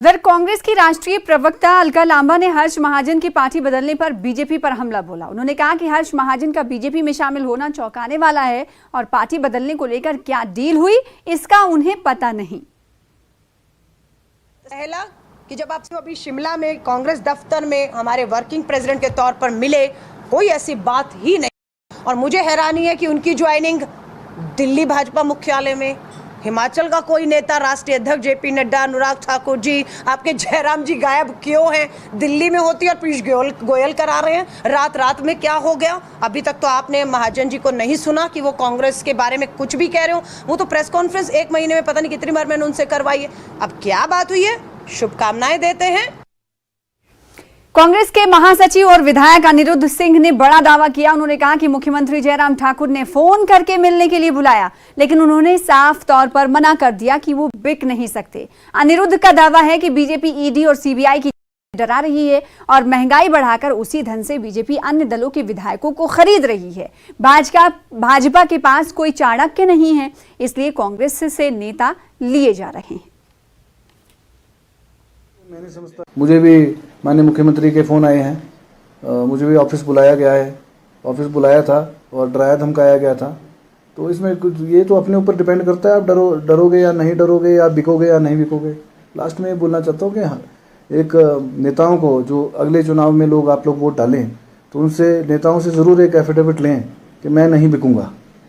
उधर कांग्रेस की राष्ट्रीय प्रवक्ता अलका लांबा ने हर्ष महाजन की पार्टी बदलने पर बीजेपी पर हमला बोला। उन्होंने कहा कि हर्ष महाजन का बीजेपी में शामिल होना चौंकाने वाला है और पार्टी बदलने को लेकर क्या डील हुई इसका उन्हें पता नहीं। पहला कि जब आप अभी शिमला में कांग्रेस दफ्तर में हमारे वर्किंग प्रेसिडेंट के तौर पर मिले, कोई ऐसी बात ही नहीं। और मुझे हैरानी है कि उनकी ज्वाइनिंग दिल्ली भाजपा मुख्यालय में, हिमाचल का कोई नेता राष्ट्रीय अध्यक्ष जेपी नड्डा, अनुराग ठाकुर जी, आपके जयराम जी गायब क्यों हैं? दिल्ली में होती और पीयूष गोयल करा रहे हैं। रात रात में क्या हो गया? अभी तक तो आपने महाजन जी को नहीं सुना कि वो कांग्रेस के बारे में कुछ भी कह रहे हो। वो तो प्रेस कॉन्फ्रेंस 1 महीने में पता नहीं कितनी बार मैंने उनसे करवाई है। अब क्या बात हुई है? शुभकामनाएं देते हैं। कांग्रेस के महासचिव और विधायक अनिरुद्ध सिंह ने बड़ा दावा किया। उन्होंने कहा कि मुख्यमंत्री जयराम ठाकुर ने फोन करके मिलने के लिए बुलाया, लेकिन उन्होंने साफ तौर पर मना कर दिया कि वो बिक नहीं सकते। अनिरुद्ध का दावा है कि बीजेपी ईडी और सीबीआई की डरा रही है और महंगाई बढ़ाकर उसी धन से बीजेपी अन्य दलों के विधायकों को खरीद रही है। भाजपा के पास कोई चाणक्य नहीं है, इसलिए कांग्रेस से नेता लिए जा रहे हैं। मुझे भी माननीय मुख्यमंत्री के फ़ोन आए हैं, मुझे भी ऑफिस बुलाया गया है, ऑफिस बुलाया था और डराया धमकाया गया था। तो इसमें कुछ ये तो अपने ऊपर डिपेंड करता है, आप डरोगे या नहीं डरोगे, या बिकोगे या नहीं बिकोगे। लास्ट में ये बोलना चाहता हूँ कि हाँ, एक नेताओं को जो अगले चुनाव में आप लोग वोट डालें, तो उनसे नेताओं से ज़रूर एक एफिडेविट लें कि मैं नहीं बिकूँगा।